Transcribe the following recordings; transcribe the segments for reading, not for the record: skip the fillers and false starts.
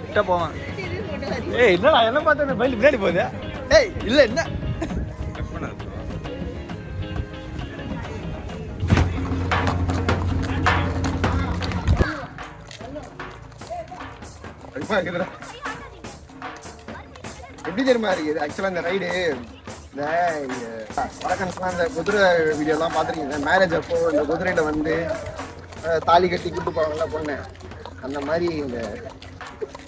கிட்ட போவேன். ஏய் என்னடா என்ன பார்த்தா பைல் முன்னாடி போகுது. ஏய் இல்ல என்ன எப்படி தெரியுமா இருக்குது ஆக்சுவலா இந்த ரைடு இந்த வடக்கன்ஸ்லாம் இந்த குதிரை வீடியோலாம் பார்த்துருக்கீங்க. மேரேஜ் அப்போ இந்த குதிரையில வந்து தாலி கட்டி கூட்டு போவாங்களா பொண்ணு, அந்த மாதிரி இந்த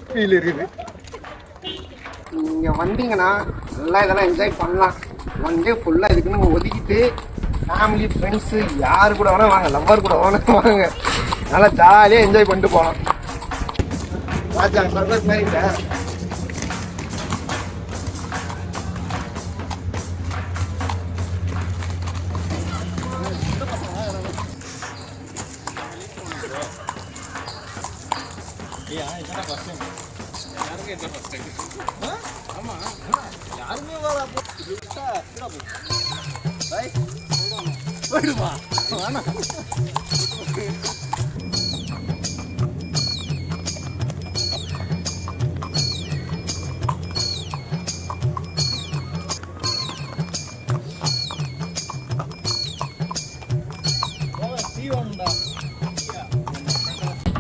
ஃபீல் இருக்குது. நீங்கள் வந்தீங்கன்னா நல்லா இதெல்லாம் என்ஜாய் பண்ணலாம். ஒன் டே ஃபுல்லாக இதுக்கு நீங்கள் ஒதுக்கிட்டு ஃபேமிலி ஃப்ரெண்ட்ஸு யார் கூட வேணால் வாங்க, லவ்வர் கூட வேணால் வாங்க, நல்லா ஜாலியாக என்ஜாய் பண்ணிட்டு போகலாம். சர்வஸ் மாதிரி இல்லை.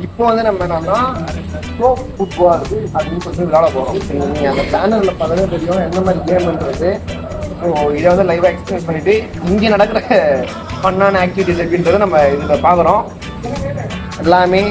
இப்போ வந்து நம்ம என்னன்னா ஸ்லோப் ஃபுட்பால் அப்படின்னு சொல்லிட்டு விளையாட போகிறோம். நீங்கள் அந்த சேனலில் பார்த்ததே தெரியும் எந்த மாதிரி கேம்ன்றது. ஸோ இதை வந்து லைவாக எக்ஸ்பிளைன் பண்ணிவிட்டு இங்கே நடக்கிற ஃபன்னான ஆக்டிவிட்டிஸ் எப்படின்றத நம்ம இதில் பார்க்குறோம். எல்லாமே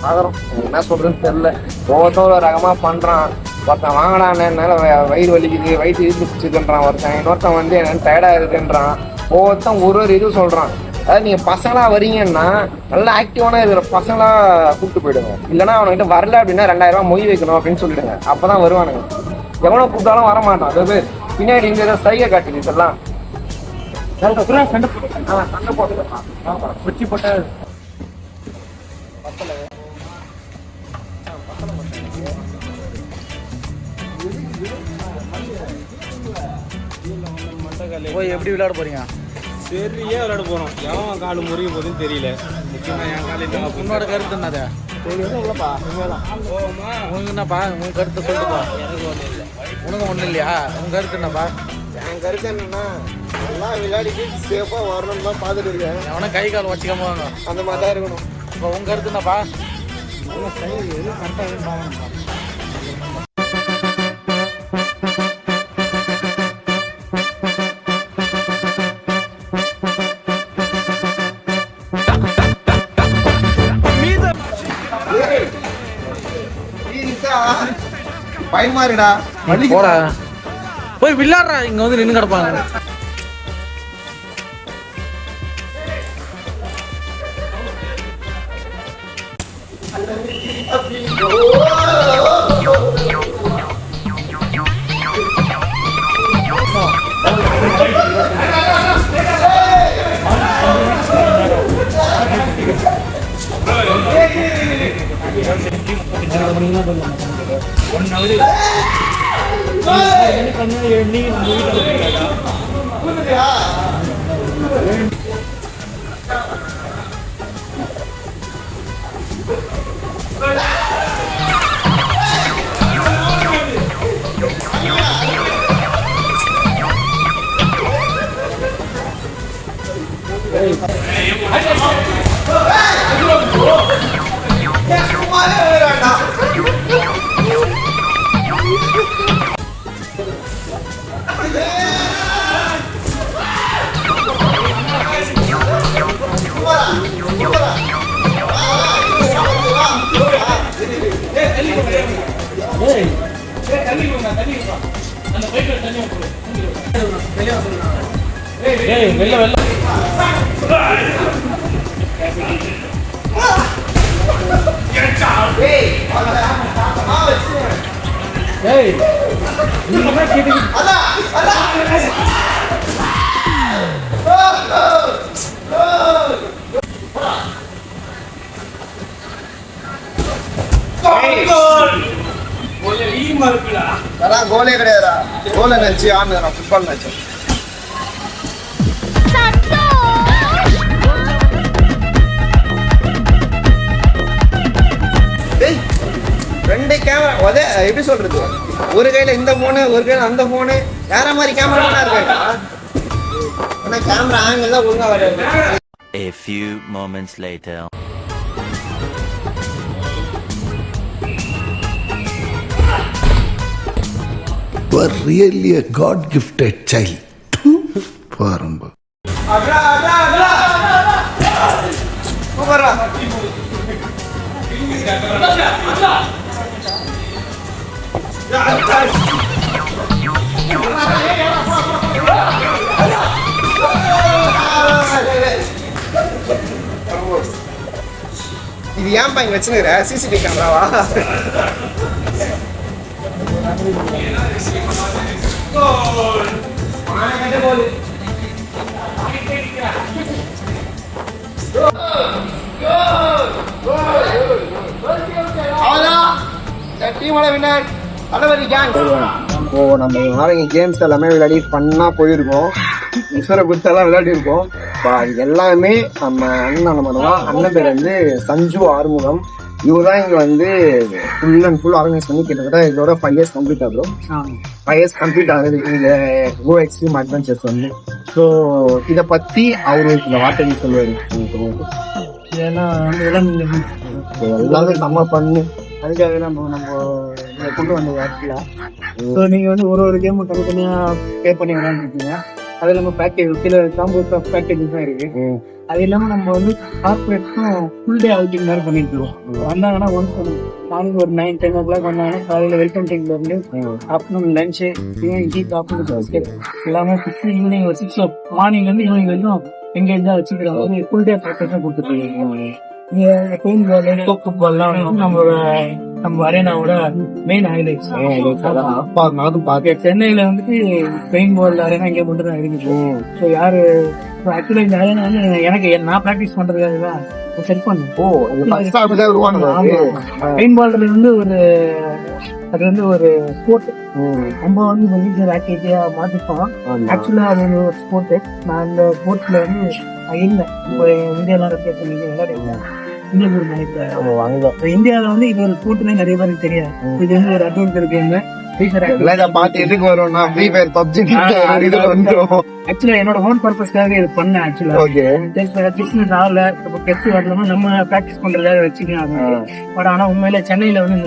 பார்க்குறோம். என்ன சொல்கிறதுன்னு தெரில. ஒவ்வொருத்தரும் ஒரு ரகமாக பண்ணுறான். ஒருத்தன் வாங்கினான்னு என்னால் வயிறு வலிக்குது, வயிற்று இழுத்துச்சுன்றான். இன்னொருத்தன் வந்து என்னென்னு டயர்டாக இருக்குன்றான். ஒவ்வொருத்தன் ஒரு இது சொல்கிறான். அதாவது நீங்கள் பசங்களாக வரீங்கன்னா நல்லா ஆக்டிவான இருக்கிற பசங்களாக கூப்பிட்டு போயிடுங்க. இல்லைனா அவனுக்கிட்ட வரல அப்படின்னா 2000 ரூபா மொய் வைக்கணும் அப்படின்னு சொல்லிடுங்க. அப்போ தான் வருவானுங்க. எவ்வளோ கூப்பிட்டாலும் வரமாட்டான். அதாவது பின்னாடி இங்கே ஏதோ சைகை காட்டுது. இதெல்லாம் சண்டை போட்டு குச்சி போட்ட போய் எப்படி விளையாட போறீங்க? சரியே விளையாட போகிறோம். எவன் காலு முறிய போகுதுன்னு தெரியல. முக்கியமாக என் காலையில் உன்னோட கருத்து என்னது? இல்லைப்பா உனக்கு என்னப்பா? உன் கருத்தை சொல்லுப்பா. எனக்கு ஒன்றும் இல்லை. உனக்கு ஒன்றும் இல்லையா? உன் கருத்து என்னப்பா? என் கருத்து என்னன்னா நல்லா விளையாடிட்டு சேஃபாக வரணும்னு தான் பார்த்துட்டு இருக்கேன். எவனா கை கால் வச்சுக்காம வரணும், அந்த மாதிரி தான் இருக்கணும். இப்போ உன் கருத்து என்னப்பா? பயமா இருக்குடா. போடா போய் விளையாடுறா. இங்க வந்து நின்று கிடப்பாங்க. கோலே கிடையாதா? கோலை நினைச்சு ஆடுறா ஃபுட்பால் மேட்ச். எப்படி சொல்றது, ஒரு கையில இந்த போனு ஒரு கையில அந்த போனு, வேற மாதிரி கேமரா இருக்காங்க. ஆனா கேமரா ஆங்கிள் தான் ஒழுங்கா வராது. A few moments later. You are really a God-gifted child. Paramba. இது ஏன்பா இங்க வச்சுக்கிற சிசிடிவி கேமராவா? நம்ம நாளைக்கு கேம்ஸ் எல்லாமே விளையாடி பண்ணா போயிருக்கோம், மிஸ்வரை குத்தெல்லாம் விளையாடி இருக்கோம். இது எல்லாமே நம்ம அண்ணன் பேர் வந்து சஞ்சு ஆறுமுகம். இவங்க தான் இங்க வந்து ஃபுல் அண்ட் ஃபுல் ஆர்கனைஸ் பண்ணி கிட்டத்தட்ட இதோட 5 years கம்ப்ளீட் ஆகும். 5 years கம்ப்ளீட் ஆகுது இந்த கோ எக்ஸ்ட்ரீம் அட்வென்ச்சர்ஸ் வந்து. ஸோ இதை பத்தி அவரு இந்த வார்த்தை சொல்லுவாரு. ஏன்னா எல்லாமே நம்ம பண்ணு அதுக்காக நம்ம கொண்டு வந்தது ஆக்சுவலா. ஸோ நீங்க வந்து ஒரு கேம் தனித்தனியா பே பண்ணி விளையாண்டுருக்கீங்க. அது இல்லாம பேக்கேஜ் கீழே காம்போஸ் ஆஃப் பேக்கேஜஸ் தான் இருக்கு. அது இல்லாம நம்ம வந்து கார்பரேட்ஸும் ஃபுல் டே அவுட்டிங் மாதிரி பண்ணிட்டு இருக்கோம். வந்தாங்கன்னா ஒன்ஸ் மார்னிங் ஒரு 9-10 o'clock வந்தாங்கன்னா காலையில வெல்கம் டைம்ல இருந்து ஆஃப்டர்நூன் லஞ்சு டீ காஃபி எல்லாமே ஈவினிங் ஒரு 6 o'clock மார்னிங்ல இருந்து ஈவினிங் வரைக்கும் எங்கேஜா வச்சுக்கிறாங்க. ஃபுல் டே பேக்கேஜா கொடுத்துருக்கீங்க. நம்ம அரேனாவோட மெயின் ஹைலைட்ஸ். சென்னையில வந்துட்டு பெயின் பால் அரேனா இங்க மட்டும் தான் இருக்குது. ஸோ யாரு ஆக்சுவலா இந்த அரேனா வந்து எனக்கு நான் பிராக்டிஸ் பண்றதுக்காக தான் செட் பண்ணேன். பெயின் பால் வந்து அது வந்து ஒரு ஸ்போர்ட். நம்ம வந்து லீஜர் ஆக்டிவிட்டியா மாத்திப்போம். ஆக்சுவலா அது ஒரு ஸ்போர்ட். நான் அந்த ஸ்போர்ட்ஸ்ல வந்து இல்லை இப்போ இந்தியாவில் விளையாடுறேன். சிங்கப்பூர் நினைக்கிறேன். இந்தியாவில வந்து இது ஒரு ஸ்போர்ட்னே நிறைய பேருக்கு தெரியாது. இது வந்து ஒரு அட்வென்ச்சர் கேம். ஆக்சுவலா என்னோட ஓன் பர்பஸ்க்காக இது பண்ணேன். ஆக்சுவலா நம்ம பிராக்டிஸ் பண்றதாக வச்சுக்கலாம். பட் ஆனா உண்மையில சென்னையில வந்து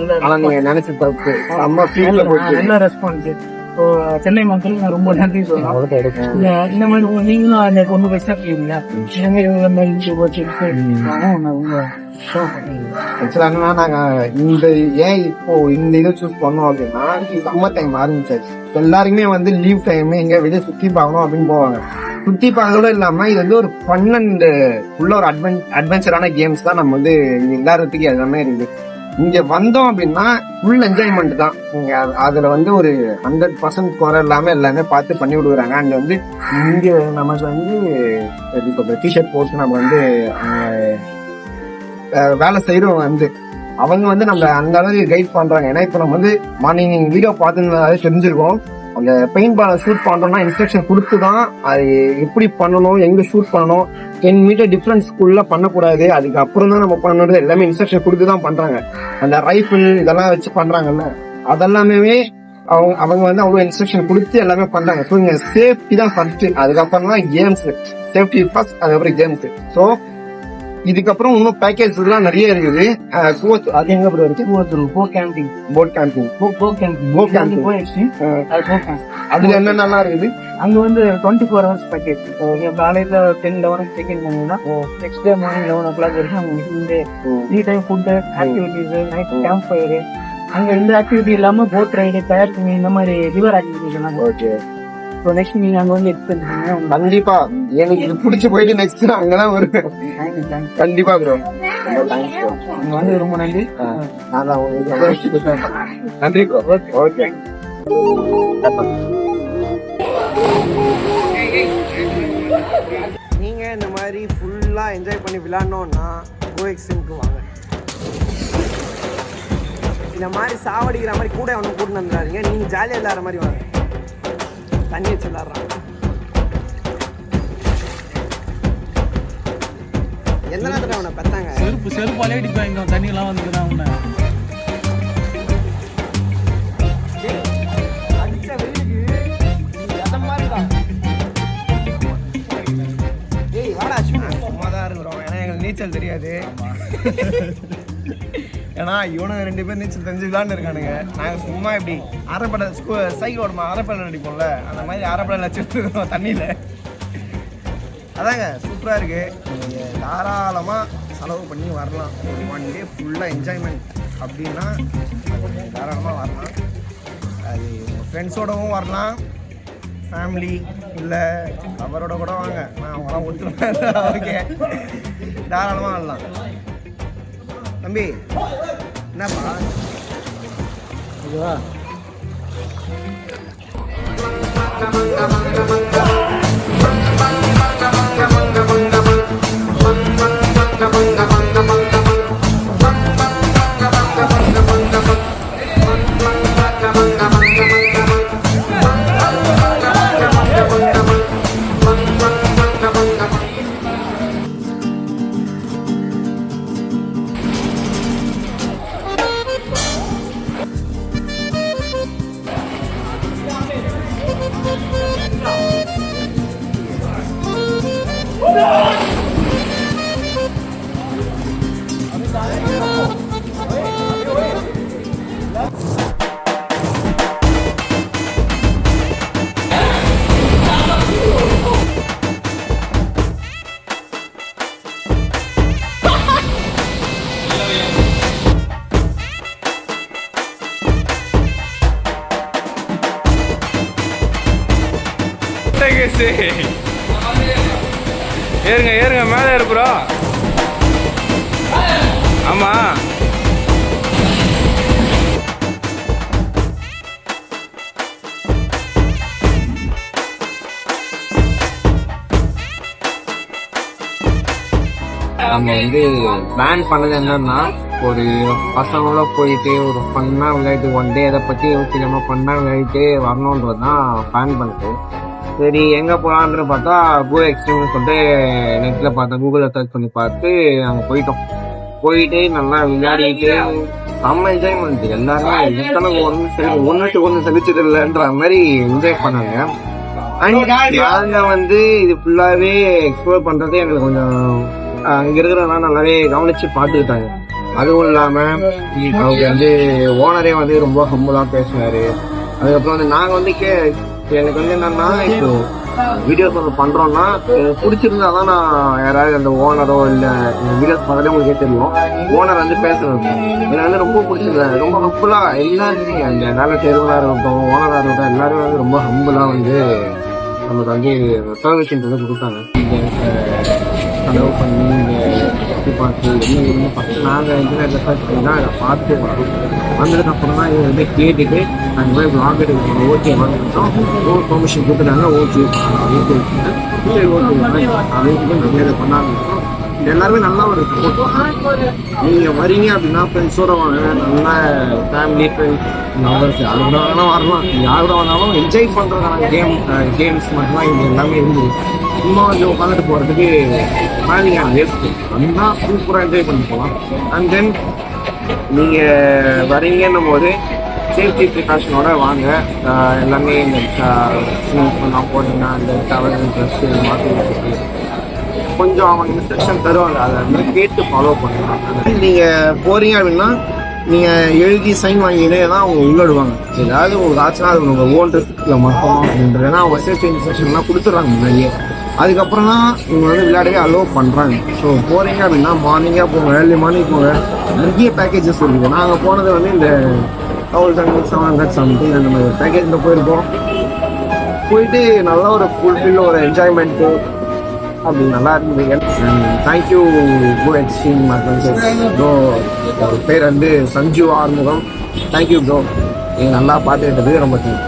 நல்ல ரெஸ்பான்ஸ். சென்னை மக்களுக்கு நான் ரொம்ப நன்றி சொல்றேன். இந்த மாதிரி நீங்களும் அந்த கொண்டு போய் சேர்க்கீங்களா? நாங்க இந்த ஏன் இப்போ இந்த இதை சூஸ் பண்ணோம் அப்படின்னா, சம்மர் டைம் ஆரம்பிச்சாச்சு. எல்லாருமே வந்து லீவ் டைம் எங்க வெளியே சுத்தி பார்க்கணும் அப்படின்னு போவாங்க. சுத்தி பார்க்கறதோட இல்லாம இது வந்து ஒரு ஃபன் அண்ட் உள்ள ஒரு அட்வென்ச்சரான கேம்ஸ் தான். நம்ம வந்து இங்க எல்லாத்துக்கும் எல்லாமே இருக்குது. இங்க வந்தோம் அப்படின்னா ஃபுல் என்ஜாய்மெண்ட் தான். இங்க அதுல வந்து ஒரு 100% குறை இல்லாம எல்லாமே பார்த்து பண்ணி விடுறாங்க. அங்க வந்து இங்க நமக்கு வந்து டிஷர்ட் போட்டு நம்ம வந்து வேலை செய்யறவங்க வந்து அவங்க வந்து நம்ம அந்த அளவுக்கு கைட் பண்றாங்க. ஏன்னா இப்ப நம்ம வந்து மார்னிங் வீடியோ பார்த்துனாலே தெரிஞ்சிருக்கோம். அந்த பெயிண்ட் பாலை ஷூட் பண்றோம்னா இன்ஸ்ட்ரக்ஷன் கொடுத்துதான் அது எப்படி பண்ணணும், எங்க ஷூட் பண்ணணும், 10 மீட்டர் டிஃபரன்ஸ்குள்ள பண்ணக்கூடாது, அதுக்கப்புறம் தான் நம்ம பண்ணணும், எல்லாமே இன்ஸ்ட்ரக்ஷன் கொடுத்துதான் பண்றாங்க. அந்த ரைஃபிள் இதெல்லாம் வச்சு பண்றாங்கல்ல, அதெல்லாமே அவங்க வந்து அவ்வளவு இன்ஸ்ட்ரக்ஷன் கொடுத்து எல்லாமே பண்றாங்க. ஸோ இங்க சேஃப்டி தான் ஃபர்ஸ்ட், அதுக்கப்புறம் தான் கேம்ஸ். சேஃப்டி ஃபர்ஸ்ட், அதுக்கப்புறம் கேம்ஸ். ஸோ இதுக்கப்புறம் இன்னும் பேக்கேஜ் எல்லாம் நிறைய இருக்குது. அது எங்க இருக்கு? அதுல என்ன நல்லா இருக்குது? அங்க வந்து 24 hours பேக்கேஜ். காலையில 10-11 செக்இன் பண்ணீங்கன்னா நெக்ஸ்ட் டே மார்னிங் 11 o'clock வரைக்கும் அவங்க 3 time food, activities, night camp fire, அங்க இந்த ஆக்டிவிட்டி இல்லாம போட் ரைடு, கயாக்கிங், இந்த மாதிரி ரிவர் ஆக்டிவிட்டிஸ் எல்லாம். ஓகே. ஸோ நெக்ஸ்ட் நீங்க அங்க வந்து எக்ஸ்பெக்ட் பண்ணுங்க. கண்டிப்பா எனக்கு இது பிடிச்சி போயிட்டு நெக்ஸ்ட் அங்கதான் வருவேன். கண்டிப்பா ப்ரோ, நீங்க வந்து ரொம்ப நன்றி. நன்றி ப்ரோ. ஓகே. நீங்க இந்த மாதிரி ஃபுல்லா என்ஜாய் பண்ணி விளையாடணும்னா கோ எக்ஸ்ட்ரீம்க்கு வாங்க. இந்த மாதிரி சாவடிக்கிற மாதிரி கூட ஒன்றும் கூட்டு வந்துடாதீங்க. நீங்க ஜாலியாக இல்லாத மாதிரி வாங்க. தண்ணி வச்சு விளாட்றான். எந்த நேரத்தில் அவனை பெத்தாங்க? செருப்பாலே அடிப்பாங்க தண்ணி எல்லாம் வந்துதான். நீச்சல் தெரியாது. ஏன்னா இவனுங்க 2 பேர் நீச்சல் தெரிஞ்சுக்கலான்னு இருக்கானுங்க. நாங்கள் சும்மா இப்படி அரைப்படை சைக்கிள் ஓடமா அரைப்படை அடிப்போம்ல, அந்த மாதிரி அரைப்படை வச்சுருக்கோம் தண்ணியில். அதாங்க சூப்பராக இருக்குது. நீங்கள் தாராளமாக செலவு பண்ணி வரலாம். ஒரு 1 டே ஃபுல்லாக என்ஜாய்மெண்ட் அப்படின்னா தாராளமாக வரலாம். அது உங்கள் ஃப்ரெண்ட்ஸோடவும் வரலாம், ஃபேமிலி இல்லை அவரோட கூட வாங்க. நான் அவங்களாம் ஒத்துருவேன். ஓகே, தாராளமாக வரலாம். தம்பி என்னப்பா இதுவா? ஏறுங்க ஏறுங்க, மேலே ஏறு ப்ரோ. ஆமா, நம்ம வந்து பிளான் பண்ணது என்னன்னா, ஒரு பசங்களோட போயிட்டு ஒரு ஃபன்னாக விளையாட்டு 1 டே அதை பற்றி யோசிக்காம ஃபன்னாக விளையாட்டு வரணுன்றது தான் பிளான் பண்ணிட்டு. சரி எங்கே போகலான்னு பார்த்தா கோ எக்ஸ்ட்ரீம்னு சொல்லிட்டு நெட்டில் பார்த்தேன், கூகுளில் சர்ச் பண்ணி பார்த்து அங்கே போயிட்டோம். போயிட்டு நல்லா விளையாடிட்டு செம்ம என்ஜாய்மெண்ட். எல்லாருமே எத்தனை ஒன்றுக்கு ஒன்று சலிச்சது இல்லைன்ற மாதிரி என்ஜாய் பண்ணாங்க. அண்ட் நாங்கள் வந்து இது ஃபுல்லாகவே எக்ஸ்ப்ளோர் பண்ணுறது எங்களுக்கு கொஞ்சம் அங்கே இருக்கிறவங்க நல்லாவே கவனித்து பார்த்துக்கிட்டாங்க. அதுவும் இல்லாமல் அவங்க வந்து ஓனரே வந்து ரொம்ப ஹம்பலாக பேசினார். அதுக்கப்புறம் வந்து நாங்கள் வந்து எனக்கு வந்து என்னன்னா, இப்போ வீடியோஸ் ஒன்று பண்ணுறோன்னா பிடிச்சிருந்தா தான் நான் யாராவது அந்த ஓனரோ இல்லை வீடியோஸ் பார்த்தாலே உங்களுக்கே தெரியும், ஓனர் வந்து பேசுறது எனக்கு வந்து ரொம்ப பிடிச்சிருந்தேன். ரொம்ப ஹம்பலாக எல்லாருமே, அந்த வேலை செய்கிறவங்களாக இருக்கட்டும், ஓனராக இருக்கட்டும், எல்லாருமே வந்து ரொம்ப ஹம்பலாக வந்து நமக்கு வந்து சர்வீஸ்ன்றது கொடுத்தாங்க. செலவு பண்ணி இங்கே பார்த்து என்ன ஃபஸ்ட்டு நாங்கள் இன்டர்நெட்டில் சர்ச் பண்ணி தான் அதை பார்த்து வந்ததுக்கப்புறம் தான் இவங்க வந்து கேட்டுட்டு நாங்கள் போய் ப்ளாக் எடுக்கணும். ஓகே வந்துட்டோம், பெர்மிஷன் கொடுத்துட்டாங்க. ஓகே சரி ஓகே அப்படின்னு நிறைய பண்ணாங்க. எல்லாருமே நல்லா ஒரு சப்போர்ட். நீங்கள் வரீங்க அப்படின்னா ஃப்ரெண்ட்ஸோட வாங்க, நல்லா ஃபேமிலி ஃப்ரெண்ட்ஸ் லவர்ஸ் யாரு கூட வேணாலும் வரலாம். யார் கூட வேணாலும் என்ஜாய் பண்ணுறதுக்கான கேம்ஸ் மட்டும்தான் இது எல்லாமே இருந்தது. சும்மா வந்து உட்காந்துட்டு போகிறதுக்கு நீங்கள் வேஸ்ட்டு வந்தால் சூப்பராக என்ஜாய் பண்ணி போகலாம். அண்ட் தென் நீங்கள் வரீங்கன்னும் போது சேஃப்டி ப்ரிகாஷனோட வாங்க. எல்லாமே இந்த ஸ்னீஃப்லாம் போட்டிங்கன்னா அந்த டவல் ட்ரெஸ்ஸு மாற்றி கொஞ்சம் அவங்க இன்ஸ்ட்ரக்ஷன் தருவாங்க, அதை வந்து கேட்டு ஃபாலோ பண்ணலாம். நீங்கள் போகிறீங்க அப்படின்னா நீங்கள் எழுதி சைன் வாங்கினே தான் அவங்க உள்ளடுவாங்க. ஏதாவது உங்களுக்கு ஆச்சுன்னா அது உங்கள் ஓன் ரிஸ்கில் மட்டும் அப்படின்றது. ஏன்னா அவங்க சேஃப்டி இன்ஸ்ட்ரக்ஷன்லாம் கொடுத்துட்றாங்க முன்னாடியே. அதுக்கப்புறம் தான் இவங்க வந்து விளையாடவே அலோவ் பண்ணுறாங்க. ஸோ போகிறீங்க அப்படின்னா மார்னிங்காக போங்க, ஏர்லி மார்னிங் போங்க. நிறைய பேக்கேஜஸ் இருக்குது. நாங்கள் போனது வந்து இந்த 1700 சம்திங் அந்த மாதிரி பேக்கேஜில் போயிருக்கோம். போயிட்டு நல்லா ஒரு ஃபுல்ஃபில் ஒரு என்ஜாய்மெண்ட்டு அப்படி நல்லா இருந்தது. தேங்க்யூ கோ எக்ஸ்ட்ரீம் ப்ரோ. பேர் வந்து சஞ்சு ஆறுமுகம். தேங்க்யூ ப்ரோ, நீங்கள் நல்லா பார்த்துக்கிட்டது ரொம்ப தேங்க்யூ.